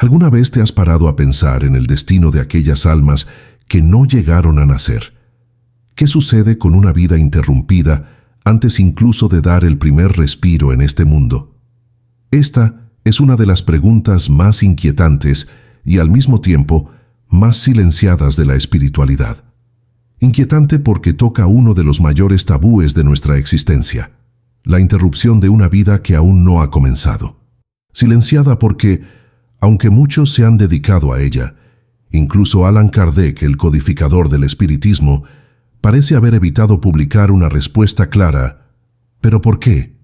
¿Alguna vez te has parado a pensar en el destino de aquellas almas que no llegaron a nacer? ¿Qué sucede con una vida interrumpida antes incluso de dar el primer respiro en este mundo? Esta es una de las preguntas más inquietantes y al mismo tiempo más silenciadas de la espiritualidad. Inquietante porque toca uno de los mayores tabúes de nuestra existencia, la interrupción de una vida que aún no ha comenzado. Silenciada porque, aunque muchos se han dedicado a ella, incluso Allan Kardec, el codificador del espiritismo, parece haber evitado publicar una respuesta clara. ¿Pero por qué?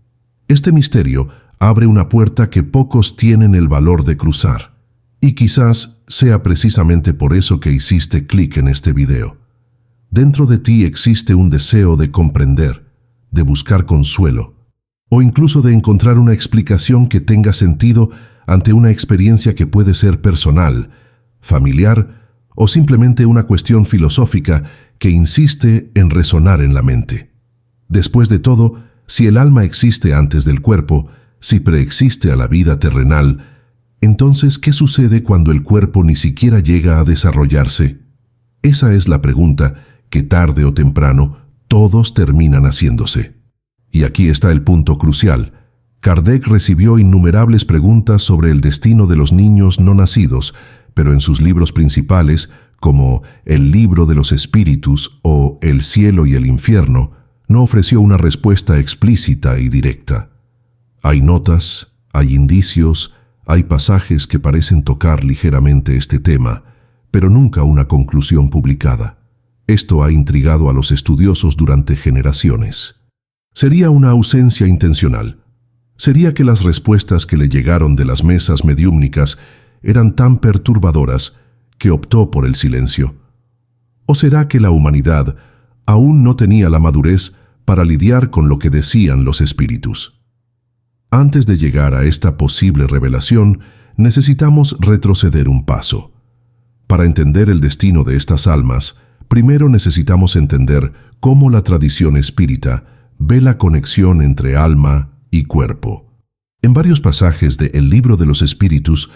Este misterio abre una puerta que pocos tienen el valor de cruzar. Y quizás sea precisamente por eso que hiciste clic en este video. Dentro de ti existe un deseo de comprender, de buscar consuelo, o incluso de encontrar una explicación que tenga sentido ante una experiencia que puede ser personal, familiar o simplemente una cuestión filosófica que insiste en resonar en la mente. Después de todo, si el alma existe antes del cuerpo, si preexiste a la vida terrenal, entonces, ¿qué sucede cuando el cuerpo ni siquiera llega a desarrollarse? Esa es la pregunta que tarde o temprano todos terminan haciéndose. Y aquí está el punto crucial. Kardec recibió innumerables preguntas sobre el destino de los niños no nacidos, pero en sus libros principales, como El Libro de los Espíritus o El Cielo y el Infierno, no ofreció una respuesta explícita y directa. Hay notas, hay indicios, hay pasajes que parecen tocar ligeramente este tema, pero nunca una conclusión publicada. Esto ha intrigado a los estudiosos durante generaciones. ¿Sería una ausencia intencional? ¿Sería que las respuestas que le llegaron de las mesas mediúmnicas eran tan perturbadoras que optó por el silencio? ¿O será que la humanidad aún no tenía la madurez para lidiar con lo que decían los espíritus? Antes de llegar a esta posible revelación, necesitamos retroceder un paso. Para entender el destino de estas almas, primero necesitamos entender cómo la tradición espírita ve la conexión entre alma y cuerpo. En varios pasajes de El Libro de los Espíritus,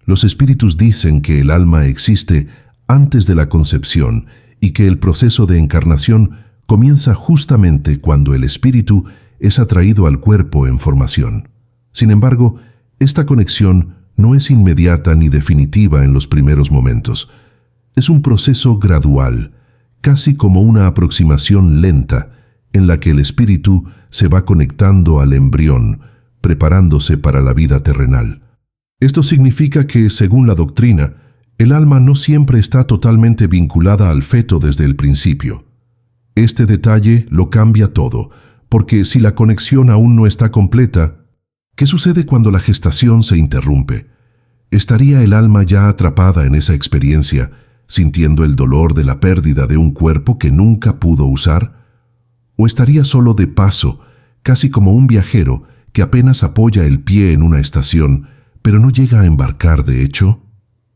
los espíritus dicen que el alma existe antes de la concepción y que el proceso de encarnación comienza justamente cuando el espíritu es atraído al cuerpo en formación. Sin embargo, esta conexión no es inmediata ni definitiva en los primeros momentos. Es un proceso gradual, casi como una aproximación lenta, en la que el espíritu se va conectando al embrión, preparándose para la vida terrenal. Esto significa que, según la doctrina, el alma no siempre está totalmente vinculada al feto desde el principio. Este detalle lo cambia todo, porque si la conexión aún no está completa, ¿qué sucede cuando la gestación se interrumpe? ¿Estaría el alma ya atrapada en esa experiencia, sintiendo el dolor de la pérdida de un cuerpo que nunca pudo usar? ¿O estaría solo de paso, casi como un viajero que apenas apoya el pie en una estación, pero no llega a embarcar de hecho?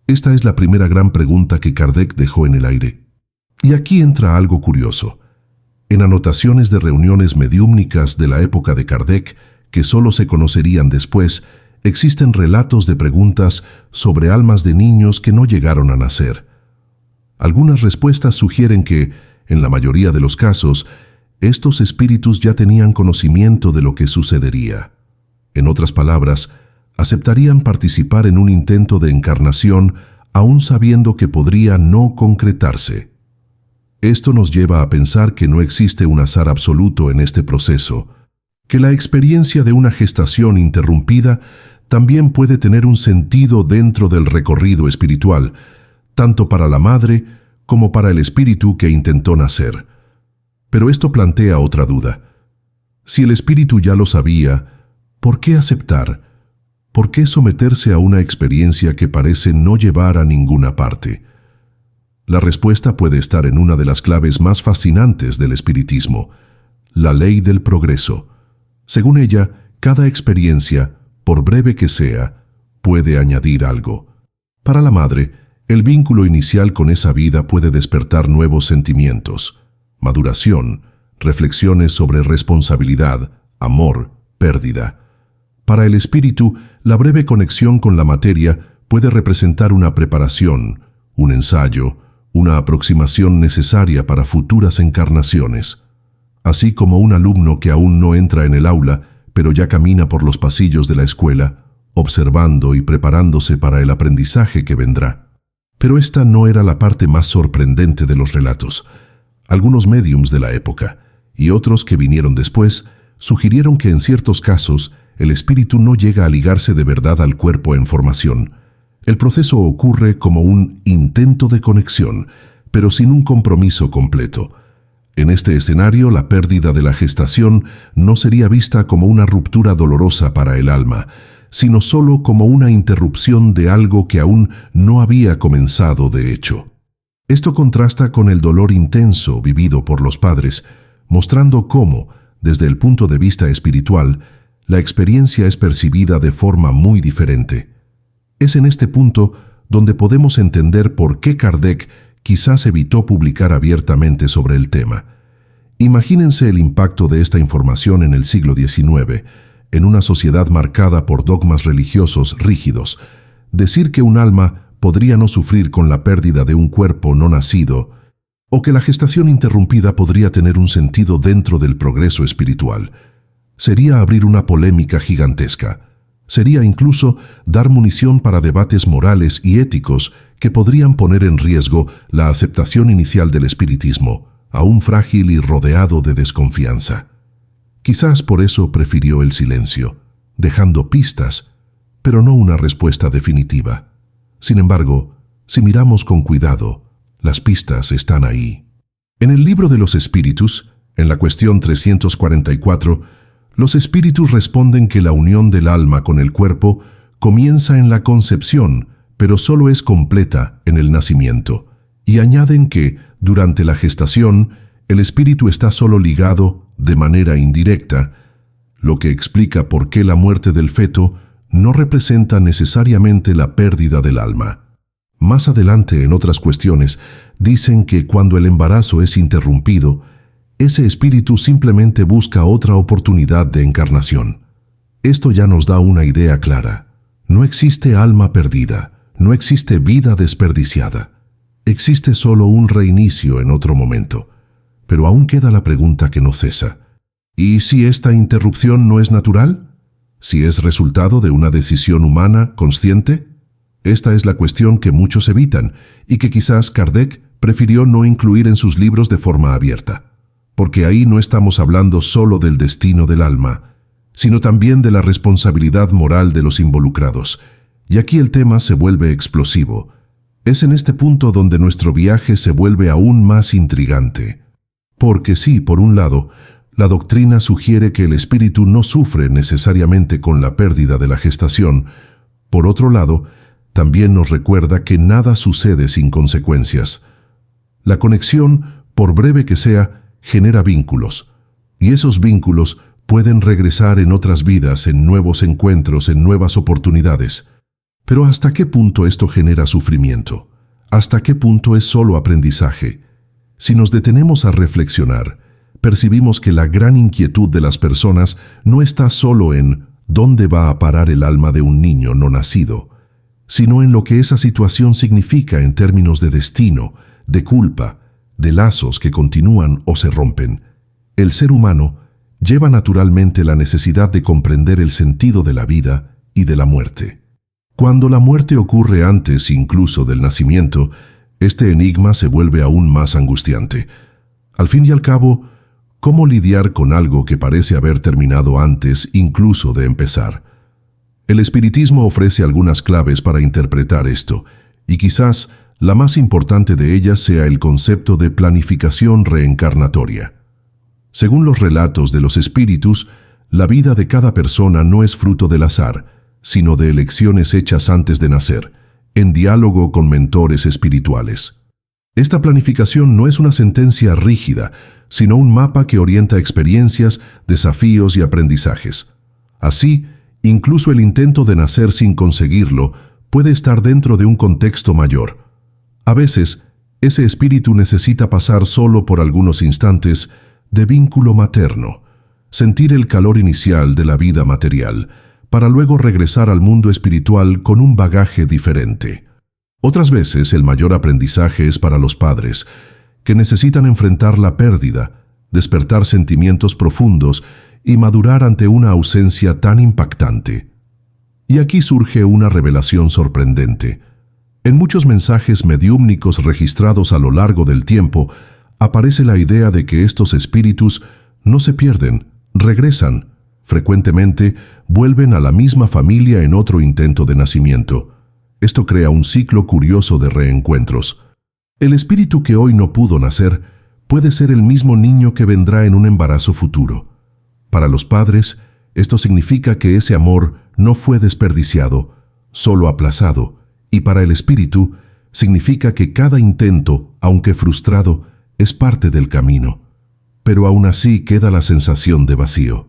Esta es la primera gran pregunta que Kardec dejó en el aire. Y aquí entra algo curioso. En anotaciones de reuniones mediúmnicas de la época de Kardec, que solo se conocerían después, existen relatos de preguntas sobre almas de niños que no llegaron a nacer. Algunas respuestas sugieren que, en la mayoría de los casos, estos espíritus ya tenían conocimiento de lo que sucedería. En otras palabras, aceptarían participar en un intento de encarnación aún sabiendo que podría no concretarse. Esto nos lleva a pensar que no existe un azar absoluto en este proceso, que la experiencia de una gestación interrumpida también puede tener un sentido dentro del recorrido espiritual, tanto para la madre como para el espíritu que intentó nacer. Pero esto plantea otra duda. Si el espíritu ya lo sabía, ¿por qué aceptar? ¿Por qué someterse a una experiencia que parece no llevar a ninguna parte? La respuesta puede estar en una de las claves más fascinantes del espiritismo, la ley del progreso. Según ella, cada experiencia, por breve que sea, puede añadir algo. Para la madre, el vínculo inicial con esa vida puede despertar nuevos sentimientos, maduración, reflexiones sobre responsabilidad, amor, pérdida. Para el espíritu, la breve conexión con la materia puede representar una preparación, un ensayo, una aproximación necesaria para futuras encarnaciones. Así como un alumno que aún no entra en el aula, pero ya camina por los pasillos de la escuela, observando y preparándose para el aprendizaje que vendrá. Pero esta no era la parte más sorprendente de los relatos. Algunos médiums de la época, y otros que vinieron después, sugirieron que en ciertos casos el espíritu no llega a ligarse de verdad al cuerpo en formación. El proceso ocurre como un intento de conexión, pero sin un compromiso completo. En este escenario, la pérdida de la gestación no sería vista como una ruptura dolorosa para el alma, sino solo como una interrupción de algo que aún no había comenzado de hecho. Esto contrasta con el dolor intenso vivido por los padres, mostrando cómo, desde el punto de vista espiritual, la experiencia es percibida de forma muy diferente. Es en este punto donde podemos entender por qué Kardec quizás evitó publicar abiertamente sobre el tema. Imagínense el impacto de esta información en el siglo XIX, en una sociedad marcada por dogmas religiosos rígidos. Decir que un alma podría no sufrir con la pérdida de un cuerpo no nacido, o que la gestación interrumpida podría tener un sentido dentro del progreso espiritual, sería abrir una polémica gigantesca. Sería incluso dar munición para debates morales y éticos que podrían poner en riesgo la aceptación inicial del espiritismo, aún frágil y rodeado de desconfianza. Quizás por eso prefirió el silencio, dejando pistas, pero no una respuesta definitiva. Sin embargo, si miramos con cuidado, las pistas están ahí. En el libro de los espíritus, en la cuestión 344, los espíritus responden que la unión del alma con el cuerpo comienza en la concepción, pero solo es completa en el nacimiento, y añaden que, durante la gestación, el espíritu está solo ligado de manera indirecta, lo que explica por qué la muerte del feto no representa necesariamente la pérdida del alma. Más adelante, en otras cuestiones, dicen que cuando el embarazo es interrumpido, ese espíritu simplemente busca otra oportunidad de encarnación. Esto ya nos da una idea clara. No existe alma perdida, no existe vida desperdiciada. Existe solo un reinicio en otro momento. Pero aún queda la pregunta que no cesa. ¿Y si esta interrupción no es natural? ¿Si es resultado de una decisión humana consciente? Esta es la cuestión que muchos evitan y que quizás Kardec prefirió no incluir en sus libros de forma abierta, porque ahí no estamos hablando solo del destino del alma, sino también de la responsabilidad moral de los involucrados. Y aquí el tema se vuelve explosivo. Es en este punto donde nuestro viaje se vuelve aún más intrigante. Porque sí, por un lado, la doctrina sugiere que el espíritu no sufre necesariamente con la pérdida de la gestación. Por otro lado, también nos recuerda que nada sucede sin consecuencias. La conexión, por breve que sea, genera vínculos, y esos vínculos pueden regresar en otras vidas, en nuevos encuentros, en nuevas oportunidades. Pero ¿hasta qué punto esto genera sufrimiento? ¿Hasta qué punto es solo aprendizaje? Si nos detenemos a reflexionar, percibimos que la gran inquietud de las personas no está solo en ¿dónde va a parar el alma de un niño no nacido?, sino en lo que esa situación significa en términos de destino, de culpa, de lazos que continúan o se rompen. El ser humano lleva naturalmente la necesidad de comprender el sentido de la vida y de la muerte. Cuando la muerte ocurre antes incluso del nacimiento, este enigma se vuelve aún más angustiante. Al fin y al cabo, ¿cómo lidiar con algo que parece haber terminado antes incluso de empezar? El espiritismo ofrece algunas claves para interpretar esto, y quizás la más importante de ellas sea el concepto de planificación reencarnatoria. Según los relatos de los espíritus, la vida de cada persona no es fruto del azar, sino de elecciones hechas antes de nacer, en diálogo con mentores espirituales. Esta planificación no es una sentencia rígida, sino un mapa que orienta experiencias, desafíos y aprendizajes. Así, incluso el intento de nacer sin conseguirlo puede estar dentro de un contexto mayor. A veces, ese espíritu necesita pasar solo por algunos instantes de vínculo materno, sentir el calor inicial de la vida material, para luego regresar al mundo espiritual con un bagaje diferente. Otras veces el mayor aprendizaje es para los padres, que necesitan enfrentar la pérdida, despertar sentimientos profundos y madurar ante una ausencia tan impactante. Y aquí surge una revelación sorprendente. En muchos mensajes mediúmnicos registrados a lo largo del tiempo, aparece la idea de que estos espíritus no se pierden, regresan. Frecuentemente vuelven a la misma familia en otro intento de nacimiento. Esto crea un ciclo curioso de reencuentros. El espíritu que hoy no pudo nacer puede ser el mismo niño que vendrá en un embarazo futuro. Para los padres, esto significa que ese amor no fue desperdiciado, solo aplazado, y para el espíritu significa que cada intento, aunque frustrado, es parte del camino. Pero aún así queda la sensación de vacío.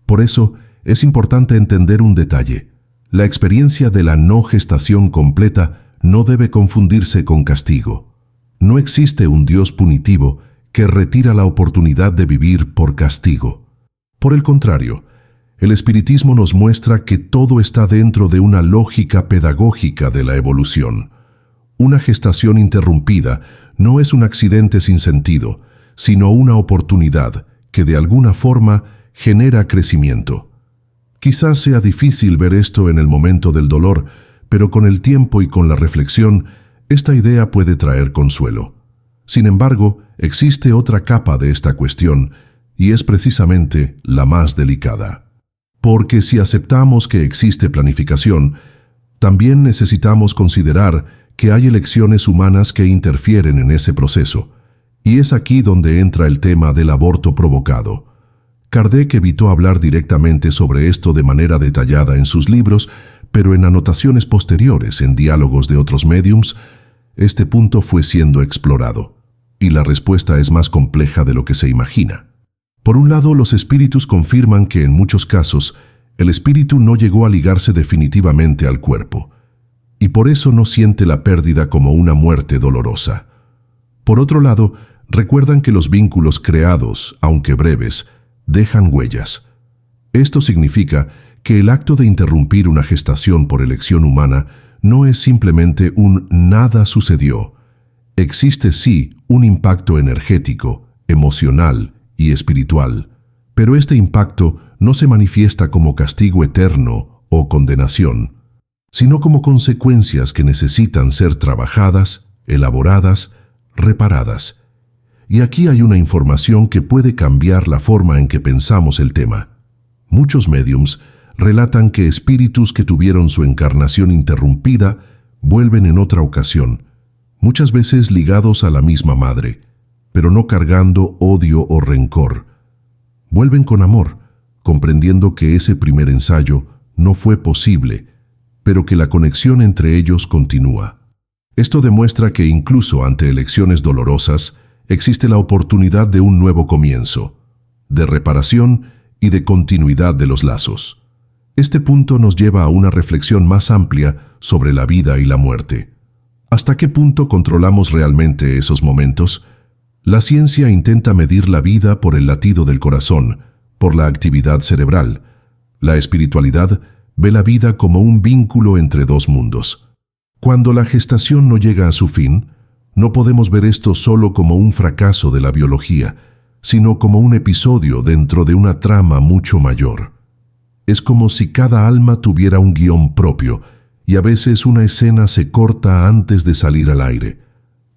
Por eso es importante entender un detalle. La experiencia de la no gestación completa no debe confundirse con castigo. No existe un Dios punitivo que retira la oportunidad de vivir por castigo. Por el contrario, el espiritismo nos muestra que todo está dentro de una lógica pedagógica de la evolución. Una gestación interrumpida no es un accidente sin sentido, sino una oportunidad que de alguna forma genera crecimiento. Quizás sea difícil ver esto en el momento del dolor, pero con el tiempo y con la reflexión, esta idea puede traer consuelo. Sin embargo, existe otra capa de esta cuestión, y es precisamente la más delicada. Porque si aceptamos que existe planificación, también necesitamos considerar que hay elecciones humanas que interfieren en ese proceso, y es aquí donde entra el tema del aborto provocado. Kardec evitó hablar directamente sobre esto de manera detallada en sus libros, pero en anotaciones posteriores, en diálogos de otros médiums, este punto fue siendo explorado, y la respuesta es más compleja de lo que se imagina. Por un lado, los espíritus confirman que en muchos casos el espíritu no llegó a ligarse definitivamente al cuerpo, y por eso no siente la pérdida como una muerte dolorosa. Por otro lado, recuerdan que los vínculos creados, aunque breves, dejan huellas. Esto significa que el acto de interrumpir una gestación por elección humana no es simplemente un nada sucedió. Existe sí un impacto energético, emocional y espiritual, pero este impacto no se manifiesta como castigo eterno o condenación, sino como consecuencias que necesitan ser trabajadas, elaboradas, reparadas. Y aquí hay una información que puede cambiar la forma en que pensamos el tema. Muchos médiums relatan que espíritus que tuvieron su encarnación interrumpida vuelven en otra ocasión, muchas veces ligados a la misma madre, pero no cargando odio o rencor. Vuelven con amor, comprendiendo que ese primer ensayo no fue posible, pero que la conexión entre ellos continúa. Esto demuestra que incluso ante elecciones dolorosas, existe la oportunidad de un nuevo comienzo, de reparación y de continuidad de los lazos. Este punto nos lleva a una reflexión más amplia sobre la vida y la muerte. ¿Hasta qué punto controlamos realmente esos momentos? La ciencia intenta medir la vida por el latido del corazón, por la actividad cerebral. La espiritualidad ve la vida como un vínculo entre dos mundos. Cuando la gestación no llega a su fin, no podemos ver esto solo como un fracaso de la biología, sino como un episodio dentro de una trama mucho mayor. Es como si cada alma tuviera un guión propio, y a veces una escena se corta antes de salir al aire.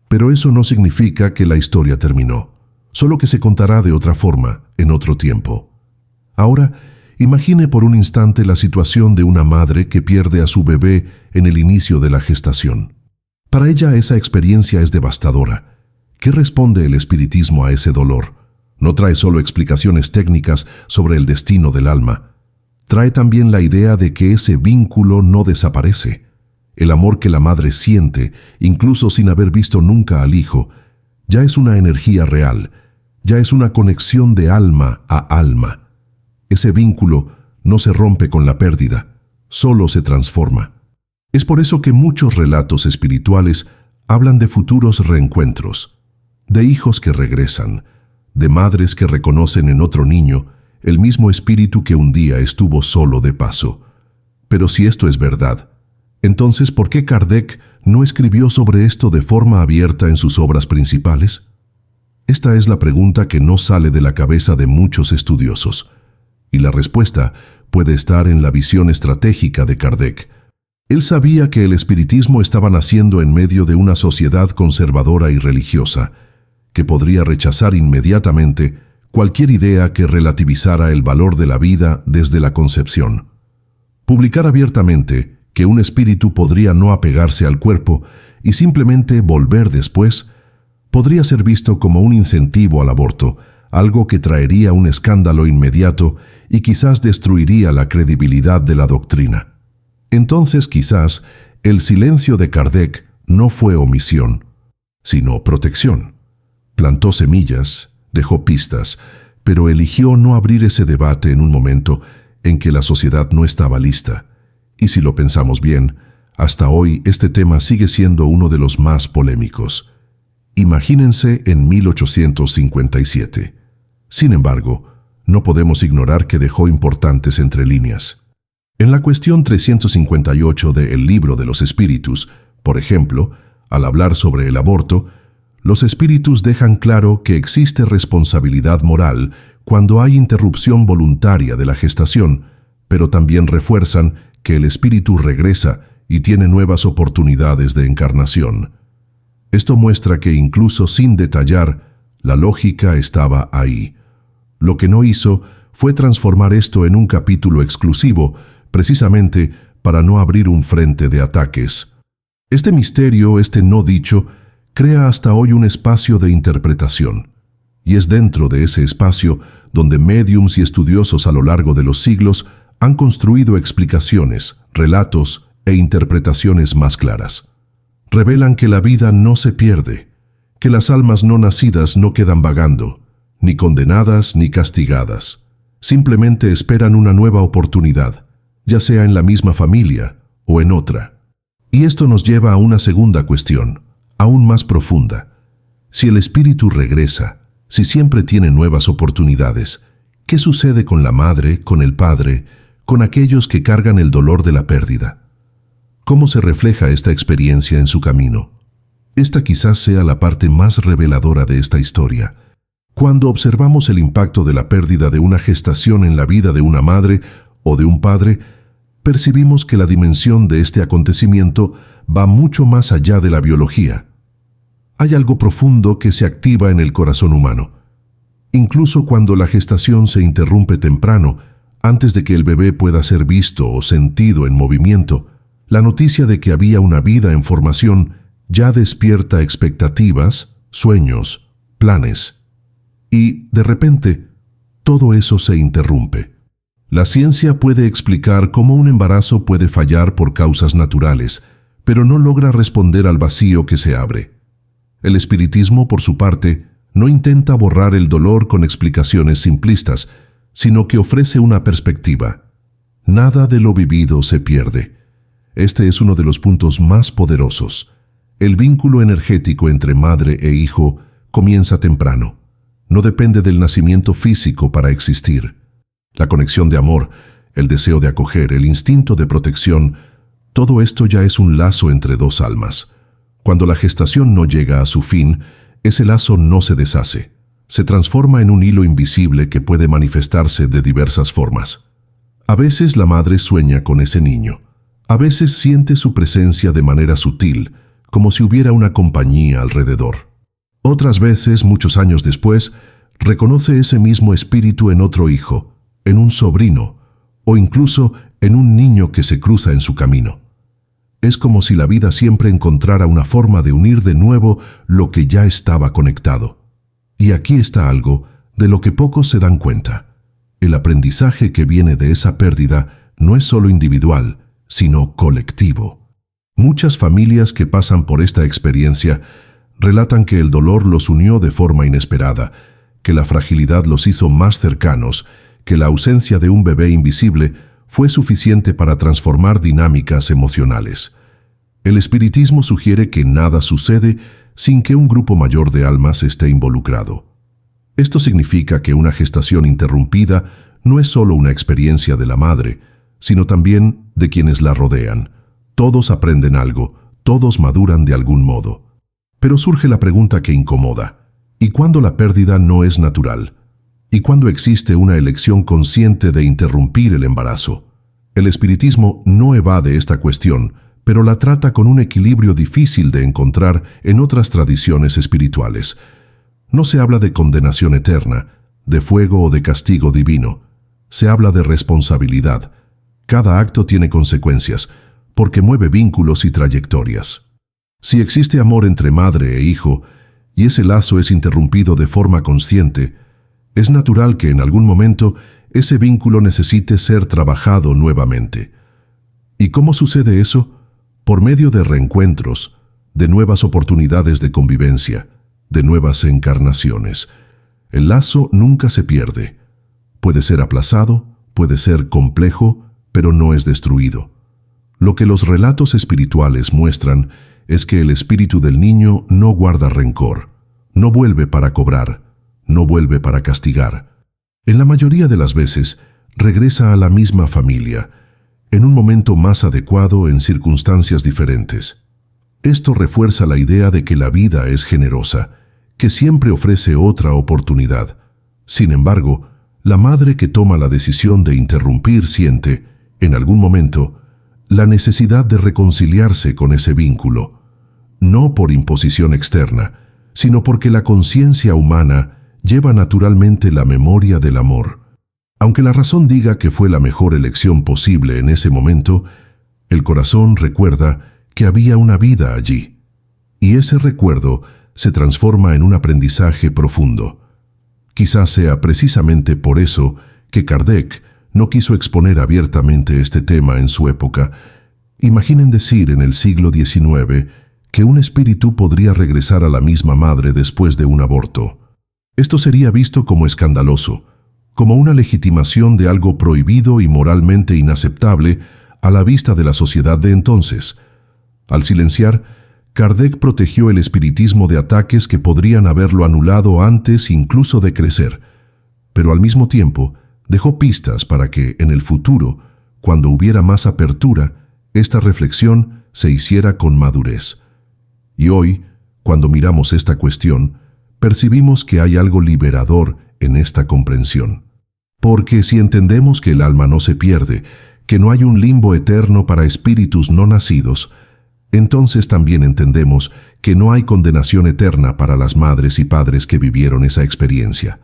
Pero eso no significa que la historia terminó, solo que se contará de otra forma, en otro tiempo. Ahora, imagine por un instante la situación de una madre que pierde a su bebé en el inicio de la gestación. Para ella esa experiencia es devastadora. ¿Qué responde el espiritismo a ese dolor? No trae solo explicaciones técnicas sobre el destino del alma. Trae también la idea de que ese vínculo no desaparece. El amor que la madre siente, incluso sin haber visto nunca al hijo, ya es una energía real, ya es una conexión de alma a alma. Ese vínculo no se rompe con la pérdida, solo se transforma. Es por eso que muchos relatos espirituales hablan de futuros reencuentros, de hijos que regresan, de madres que reconocen en otro niño el mismo espíritu que un día estuvo solo de paso, Pero si esto es verdad, entonces ¿por qué Kardec no escribió sobre esto de forma abierta en sus obras principales? Esta es la pregunta que no sale de la cabeza de muchos estudiosos, y la respuesta puede estar en la visión estratégica de Kardec. Él sabía que el espiritismo estaba naciendo en medio de una sociedad conservadora y religiosa, que podría rechazar inmediatamente cualquier idea que relativizara el valor de la vida desde la concepción. Publicar abiertamente que un espíritu podría no apegarse al cuerpo y simplemente volver después, podría ser visto como un incentivo al aborto, algo que traería un escándalo inmediato y quizás destruiría la credibilidad de la doctrina. Entonces quizás el silencio de Kardec no fue omisión, sino protección. Plantó semillas, dejó pistas, pero eligió no abrir ese debate en un momento en que la sociedad no estaba lista. Y si lo pensamos bien, hasta hoy este tema sigue siendo uno de los más polémicos. Imagínense en 1857. Sin embargo, no podemos ignorar que dejó importantes entrelíneas. En la cuestión 358 de El Libro de los Espíritus, por ejemplo, al hablar sobre el aborto, los espíritus dejan claro que existe responsabilidad moral cuando hay interrupción voluntaria de la gestación, pero también refuerzan que el espíritu regresa y tiene nuevas oportunidades de encarnación. Esto muestra que incluso sin detallar, la lógica estaba ahí. Lo que no hizo fue transformar esto en un capítulo exclusivo, precisamente para no abrir un frente de ataques. Este misterio, este no dicho, crea hasta hoy un espacio de interpretación. Y es dentro de ese espacio donde médiums y estudiosos a lo largo de los siglos han construido explicaciones, relatos e interpretaciones más claras. Revelan que la vida no se pierde, que las almas no nacidas no quedan vagando, ni condenadas ni castigadas. Simplemente esperan una nueva oportunidad, ya sea en la misma familia o en otra. Y esto nos lleva a una segunda cuestión, aún más profunda. Si el espíritu regresa, si siempre tiene nuevas oportunidades, ¿qué sucede con la madre, con el padre, con aquellos que cargan el dolor de la pérdida? ¿Cómo se refleja esta experiencia en su camino? Esta quizás sea la parte más reveladora de esta historia. Cuando observamos el impacto de la pérdida de una gestación en la vida de una madre o de un padre, percibimos que la dimensión de este acontecimiento va mucho más allá de la biología. Hay algo profundo que se activa en el corazón humano. Incluso cuando la gestación se interrumpe temprano, antes de que el bebé pueda ser visto o sentido en movimiento, la noticia de que había una vida en formación ya despierta expectativas, sueños, planes. Y, de repente, todo eso se interrumpe. La ciencia puede explicar cómo un embarazo puede fallar por causas naturales, pero no logra responder al vacío que se abre. El espiritismo, por su parte, no intenta borrar el dolor con explicaciones simplistas, sino que ofrece una perspectiva. Nada de lo vivido se pierde. Este es uno de los puntos más poderosos. El vínculo energético entre madre e hijo comienza temprano. No depende del nacimiento físico para existir. La conexión de amor, el deseo de acoger, el instinto de protección, todo esto ya es un lazo entre dos almas. Cuando la gestación no llega a su fin, ese lazo no se deshace. Se transforma en un hilo invisible que puede manifestarse de diversas formas. A veces la madre sueña con ese niño. A veces siente su presencia de manera sutil, como si hubiera una compañía alrededor. Otras veces, muchos años después, reconoce ese mismo espíritu en otro hijo, en un sobrino, o incluso en un niño que se cruza en su camino. Es como si la vida siempre encontrara una forma de unir de nuevo lo que ya estaba conectado. Y aquí está algo de lo que pocos se dan cuenta. El aprendizaje que viene de esa pérdida no es solo individual, sino colectivo. Muchas familias que pasan por esta experiencia relatan que el dolor los unió de forma inesperada, que la fragilidad los hizo más cercanos, que la ausencia de un bebé invisible fue suficiente para transformar dinámicas emocionales. El espiritismo sugiere que nada sucede sin que un grupo mayor de almas esté involucrado. Esto significa que una gestación interrumpida no es solo una experiencia de la madre, sino también de quienes la rodean. Todos aprenden algo, todos maduran de algún modo. Pero surge la pregunta que incomoda. ¿Y cuándo la pérdida no es natural? ¿Y cuándo existe una elección consciente de interrumpir el embarazo? El espiritismo no evade esta cuestión, pero la trata con un equilibrio difícil de encontrar en otras tradiciones espirituales. No se habla de condenación eterna, de fuego o de castigo divino. Se habla de responsabilidad. Cada acto tiene consecuencias, porque mueve vínculos y trayectorias. Si existe amor entre madre e hijo, y ese lazo es interrumpido de forma consciente, es natural que en algún momento ese vínculo necesite ser trabajado nuevamente. ¿Y cómo sucede eso? Por medio de reencuentros, de nuevas oportunidades de convivencia, de nuevas encarnaciones. El lazo nunca se pierde. Puede ser aplazado, puede ser complejo, pero no es destruido. Lo que los relatos espirituales muestran es que el espíritu del niño no guarda rencor, no vuelve para cobrar, no vuelve para castigar. En la mayoría de las veces, regresa a la misma familia, en un momento más adecuado en circunstancias diferentes. Esto refuerza la idea de que la vida es generosa, que siempre ofrece otra oportunidad. Sin embargo, la madre que toma la decisión de interrumpir siente, en algún momento, la necesidad de reconciliarse con ese vínculo, no por imposición externa, sino porque la conciencia humana lleva naturalmente la memoria del amor. Aunque la razón diga que fue la mejor elección posible en ese momento, el corazón recuerda que había una vida allí, y ese recuerdo se transforma en un aprendizaje profundo. Quizás sea precisamente por eso que Kardec no quiso exponer abiertamente este tema en su época. Imaginen decir en el siglo XIX que un espíritu podría regresar a la misma madre después de un aborto. Esto sería visto como escandaloso, como una legitimación de algo prohibido y moralmente inaceptable a la vista de la sociedad de entonces. Al silenciar, Kardec protegió el espiritismo de ataques que podrían haberlo anulado antes incluso de crecer, pero al mismo tiempo dejó pistas para que, en el futuro, cuando hubiera más apertura, esta reflexión se hiciera con madurez. Y hoy, cuando miramos esta cuestión, percibimos que hay algo liberador en esta comprensión. Porque si entendemos que el alma no se pierde, que no hay un limbo eterno para espíritus no nacidos, entonces también entendemos que no hay condenación eterna para las madres y padres que vivieron esa experiencia.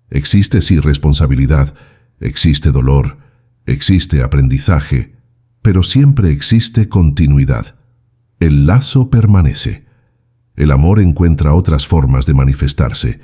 Existe sí responsabilidad, existe dolor, existe aprendizaje, pero siempre existe continuidad. El lazo permanece. El amor encuentra otras formas de manifestarse.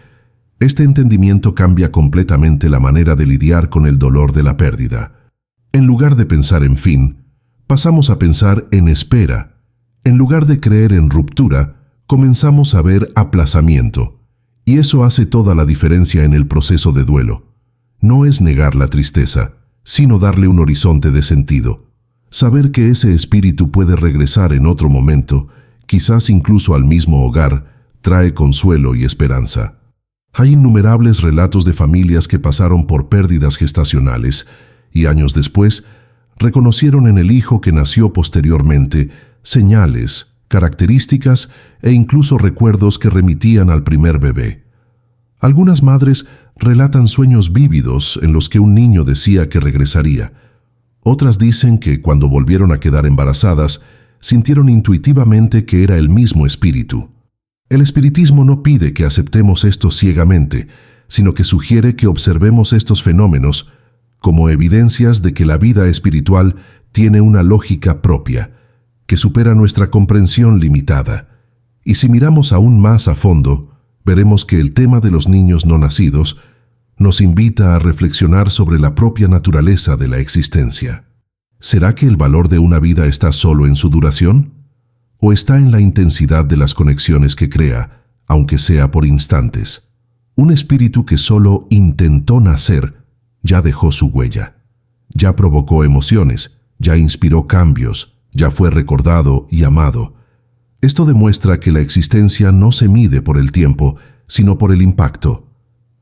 Este entendimiento cambia completamente la manera de lidiar con el dolor de la pérdida. En lugar de pensar en fin, pasamos a pensar en espera. En lugar de creer en ruptura, comenzamos a ver aplazamiento. Y eso hace toda la diferencia en el proceso de duelo. No es negar la tristeza, sino darle un horizonte de sentido. Saber que ese espíritu puede regresar en otro momento, quizás incluso al mismo hogar, trae consuelo y esperanza. Hay innumerables relatos de familias que pasaron por pérdidas gestacionales y años después reconocieron en el hijo que nació posteriormente señales, características e incluso recuerdos que remitían al primer bebé. Algunas madres relatan sueños vívidos en los que un niño decía que regresaría. Otras dicen que cuando volvieron a quedar embarazadas, sintieron intuitivamente que era el mismo espíritu. El espiritismo no pide que aceptemos esto ciegamente, sino que sugiere que observemos estos fenómenos como evidencias de que la vida espiritual tiene una lógica propia, que supera nuestra comprensión limitada. Y si miramos aún más a fondo, veremos que el tema de los niños no nacidos nos invita a reflexionar sobre la propia naturaleza de la existencia. ¿Será que el valor de una vida está solo en su duración? ¿O está en la intensidad de las conexiones que crea, aunque sea por instantes? Un espíritu que solo intentó nacer ya dejó su huella, ya provocó emociones, ya inspiró cambios, ya fue recordado y amado. Esto demuestra que la existencia no se mide por el tiempo, sino por el impacto.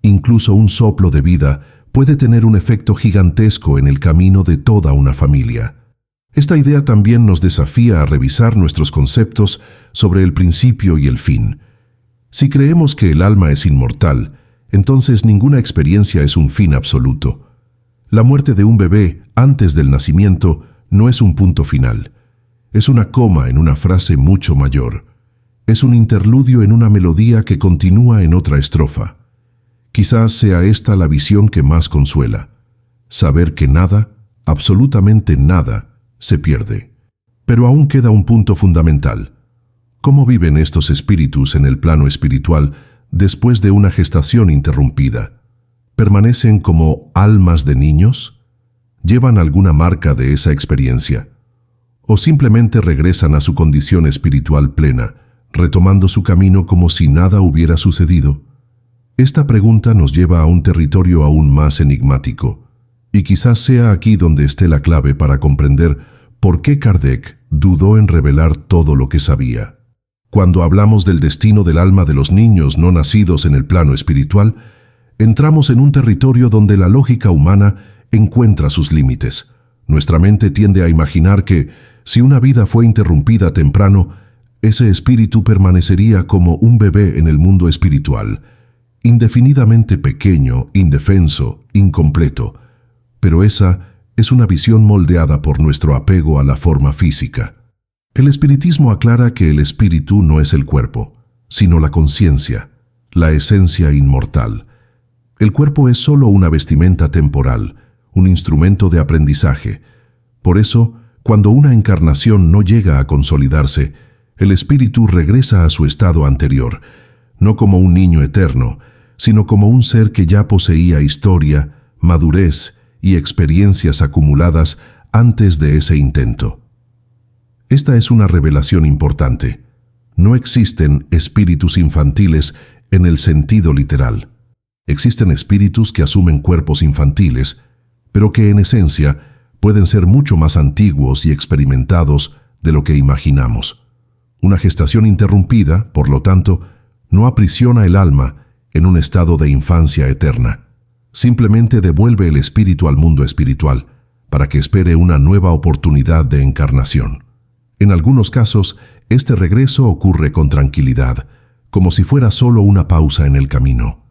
Incluso un soplo de vida puede tener un efecto gigantesco en el camino de toda una familia. Esta idea también nos desafía a revisar nuestros conceptos sobre el principio y el fin. Si creemos que el alma es inmortal, entonces ninguna experiencia es un fin absoluto. La muerte de un bebé antes del nacimiento no es un punto final. Es una coma en una frase mucho mayor. Es un interludio en una melodía que continúa en otra estrofa. Quizás sea esta la visión que más consuela. Saber que nada, absolutamente nada, se pierde. Pero aún queda un punto fundamental. ¿Cómo viven estos espíritus en el plano espiritual después de una gestación interrumpida? ¿Permanecen como almas de niños? ¿Llevan alguna marca de esa experiencia? ¿O simplemente regresan a su condición espiritual plena, retomando su camino como si nada hubiera sucedido? Esta pregunta nos lleva a un territorio aún más enigmático, y quizás sea aquí donde esté la clave para comprender por qué Kardec dudó en revelar todo lo que sabía. Cuando hablamos del destino del alma de los niños no nacidos en el plano espiritual, entramos en un territorio donde la lógica humana encuentra sus límites. Nuestra mente tiende a imaginar que, si una vida fue interrumpida temprano, ese espíritu permanecería como un bebé en el mundo espiritual, indefinidamente pequeño, indefenso, incompleto. Pero esa es una visión moldeada por nuestro apego a la forma física. El espiritismo aclara que el espíritu no es el cuerpo, sino la conciencia, la esencia inmortal. El cuerpo es solo una vestimenta temporal, un instrumento de aprendizaje. Por eso, cuando una encarnación no llega a consolidarse, el espíritu regresa a su estado anterior, no como un niño eterno, sino como un ser que ya poseía historia, madurez y experiencias acumuladas antes de ese intento. Esta es una revelación importante. No existen espíritus infantiles en el sentido literal. Existen espíritus que asumen cuerpos infantiles, pero que en esencia pueden ser mucho más antiguos y experimentados de lo que imaginamos. Una gestación interrumpida, por lo tanto, no aprisiona el alma en un estado de infancia eterna. Simplemente devuelve el espíritu al mundo espiritual para que espere una nueva oportunidad de encarnación. En algunos casos, este regreso ocurre con tranquilidad, como si fuera solo una pausa en el camino.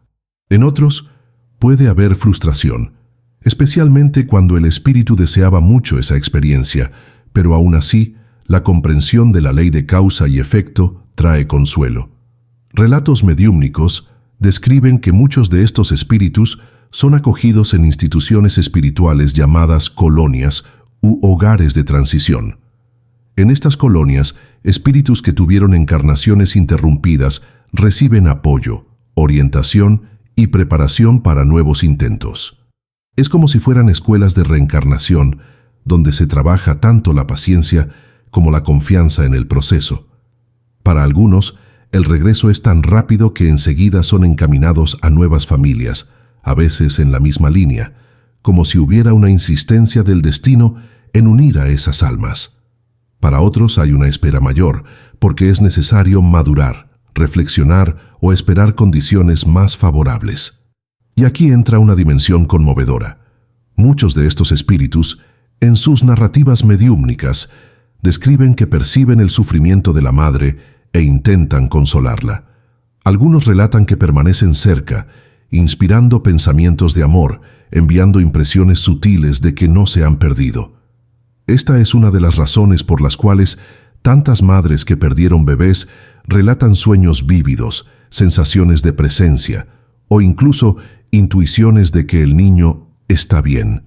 En otros, puede haber frustración, especialmente cuando el espíritu deseaba mucho esa experiencia, pero aún así, la comprensión de la ley de causa y efecto trae consuelo. Relatos mediúmnicos describen que muchos de estos espíritus son acogidos en instituciones espirituales llamadas colonias u hogares de transición. En estas colonias, espíritus que tuvieron encarnaciones interrumpidas reciben apoyo, orientación y preparación para nuevos intentos. Es como si fueran escuelas de reencarnación, donde se trabaja tanto la paciencia como la confianza en el proceso. Para algunos, el regreso es tan rápido que enseguida son encaminados a nuevas familias, a veces en la misma línea, como si hubiera una insistencia del destino en unir a esas almas. Para otros hay una espera mayor, porque es necesario madurar, reflexionar o esperar condiciones más favorables. Y aquí entra una dimensión conmovedora. Muchos de estos espíritus, en sus narrativas mediúmnicas, describen que perciben el sufrimiento de la madre e intentan consolarla. Algunos relatan que permanecen cerca, inspirando pensamientos de amor, enviando impresiones sutiles de que no se han perdido. Esta es una de las razones por las cuales tantas madres que perdieron bebés relatan sueños vívidos, sensaciones de presencia o incluso intuiciones de que el niño está bien.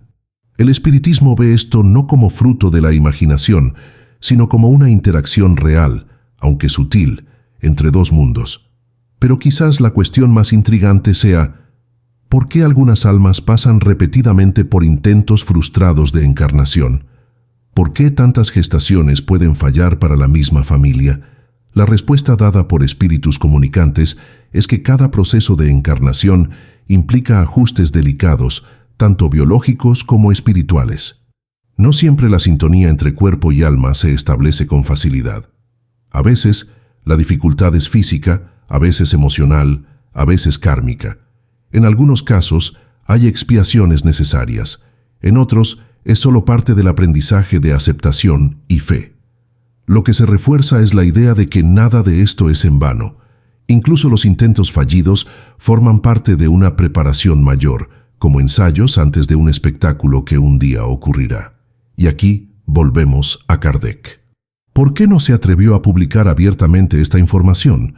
El espiritismo ve esto no como fruto de la imaginación, sino como una interacción real, aunque sutil, entre dos mundos. Pero quizás la cuestión más intrigante sea, ¿por qué algunas almas pasan repetidamente por intentos frustrados de encarnación? ¿Por qué tantas gestaciones pueden fallar para la misma familia? La respuesta dada por espíritus comunicantes es que cada proceso de encarnación implica ajustes delicados, tanto biológicos como espirituales. No siempre la sintonía entre cuerpo y alma se establece con facilidad. A veces, la dificultad es física, a veces emocional, a veces kármica. En algunos casos, hay expiaciones necesarias. En otros, es solo parte del aprendizaje de aceptación y fe. Lo que se refuerza es la idea de que nada de esto es en vano. Incluso los intentos fallidos forman parte de una preparación mayor, como ensayos antes de un espectáculo que un día ocurrirá. Y aquí volvemos a Kardec. ¿Por qué no se atrevió a publicar abiertamente esta información?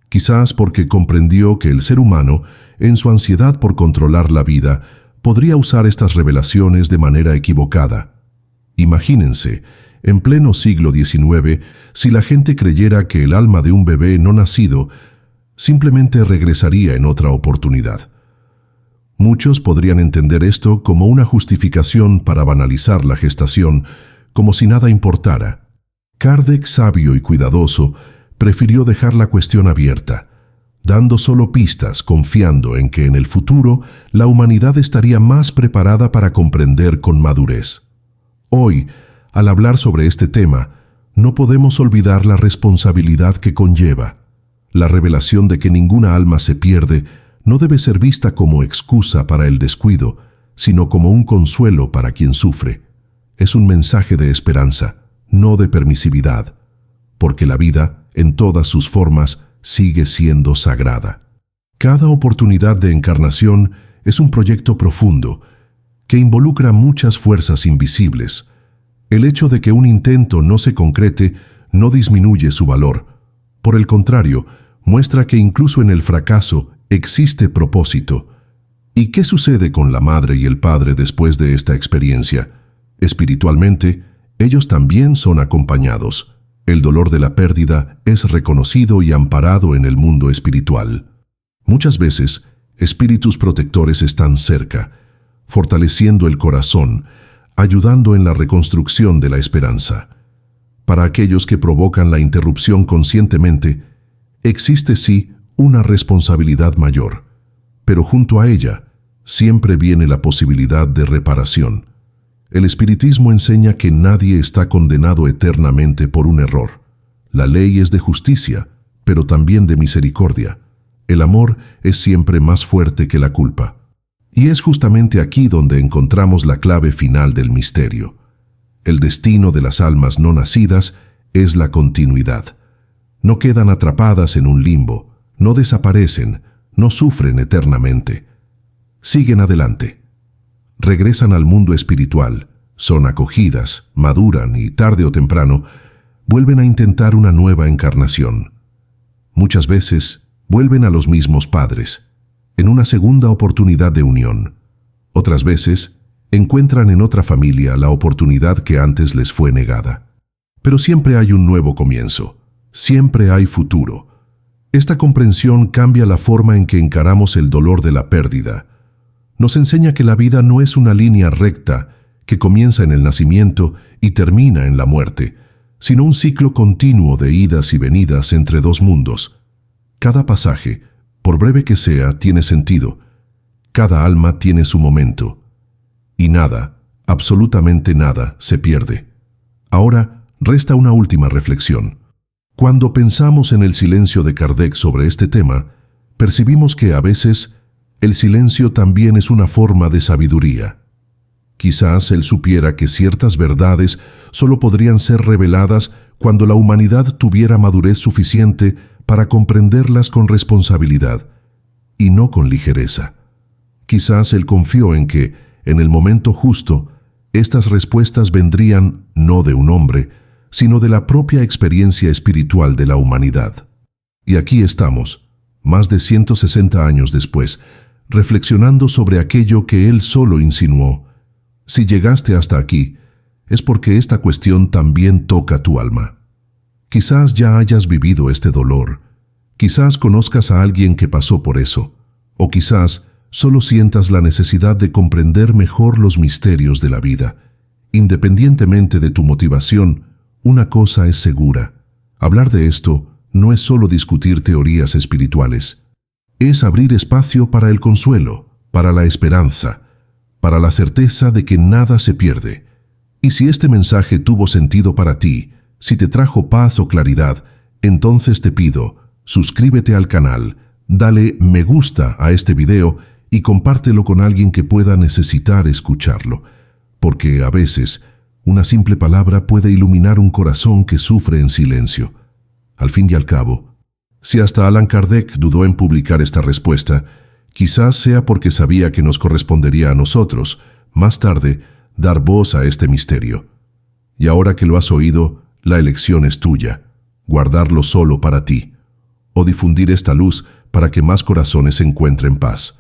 Quizás porque comprendió que el ser humano, en su ansiedad por controlar la vida, podría usar estas revelaciones de manera equivocada. Imagínense, en pleno siglo XIX, si la gente creyera que el alma de un bebé no nacido simplemente regresaría en otra oportunidad. Muchos podrían entender esto como una justificación para banalizar la gestación, como si nada importara. Kardec, sabio y cuidadoso, prefirió dejar la cuestión abierta, dando solo pistas, confiando en que en el futuro la humanidad estaría más preparada para comprender con madurez. Hoy, al hablar sobre este tema, no podemos olvidar la responsabilidad que conlleva. La revelación de que ninguna alma se pierde no debe ser vista como excusa para el descuido, sino como un consuelo para quien sufre. Es un mensaje de esperanza, no de permisividad, porque la vida, en todas sus formas, sigue siendo sagrada. Cada oportunidad de encarnación es un proyecto profundo que involucra muchas fuerzas invisibles. El hecho de que un intento no se concrete no disminuye su valor. Por el contrario, muestra que incluso en el fracaso existe propósito. ¿Y qué sucede con la madre y el padre después de esta experiencia? Espiritualmente, ellos también son acompañados. El dolor de la pérdida es reconocido y amparado en el mundo espiritual. Muchas veces, espíritus protectores están cerca, fortaleciendo el corazón, ayudando en la reconstrucción de la esperanza. Para aquellos que provocan la interrupción conscientemente, existe sí una responsabilidad mayor, pero junto a ella siempre viene la posibilidad de reparación. El espiritismo enseña que nadie está condenado eternamente por un error. La ley es de justicia, pero también de misericordia. El amor es siempre más fuerte que la culpa. Y es justamente aquí donde encontramos la clave final del misterio. El destino de las almas no nacidas es la continuidad. No quedan atrapadas en un limbo, no desaparecen, no sufren eternamente. Siguen adelante. Regresan al mundo espiritual, son acogidas, maduran y tarde o temprano vuelven a intentar una nueva encarnación. Muchas veces vuelven a los mismos padres, en una segunda oportunidad de unión. Otras veces encuentran en otra familia la oportunidad que antes les fue negada. Pero siempre hay un nuevo comienzo, siempre hay futuro. Esta comprensión cambia la forma en que encaramos el dolor de la pérdida. Nos enseña que la vida no es una línea recta que comienza en el nacimiento y termina en la muerte, sino un ciclo continuo de idas y venidas entre dos mundos. Cada pasaje, por breve que sea, tiene sentido. Cada alma tiene su momento. Y nada, absolutamente nada, se pierde. Ahora resta una última reflexión. Cuando pensamos en el silencio de Kardec sobre este tema, percibimos que a veces el silencio también es una forma de sabiduría. Quizás él supiera que ciertas verdades solo podrían ser reveladas cuando la humanidad tuviera madurez suficiente para comprenderlas con responsabilidad y no con ligereza. Quizás él confió en que, en el momento justo, estas respuestas vendrían no de un hombre, sino de la propia experiencia espiritual de la humanidad. Y aquí estamos, más de 160 años después, reflexionando sobre aquello que él solo insinuó. Si llegaste hasta aquí, es porque esta cuestión también toca tu alma. Quizás ya hayas vivido este dolor, quizás conozcas a alguien que pasó por eso, o quizás solo sientas la necesidad de comprender mejor los misterios de la vida. Independientemente de tu motivación, una cosa es segura: hablar de esto no es solo discutir teorías espirituales, es abrir espacio para el consuelo, para la esperanza, para la certeza de que nada se pierde. Y si este mensaje tuvo sentido para ti, si te trajo paz o claridad, entonces te pido, suscríbete al canal, dale me gusta a este video y compártelo con alguien que pueda necesitar escucharlo. porque a veces una simple palabra puede iluminar un corazón que sufre en silencio. Al fin y al cabo, si hasta Allan Kardec dudó en publicar esta respuesta, quizás sea porque sabía que nos correspondería a nosotros, más tarde, dar voz a este misterio. Y ahora que lo has oído, la elección es tuya: guardarlo solo para ti, o difundir esta luz para que más corazones encuentren paz.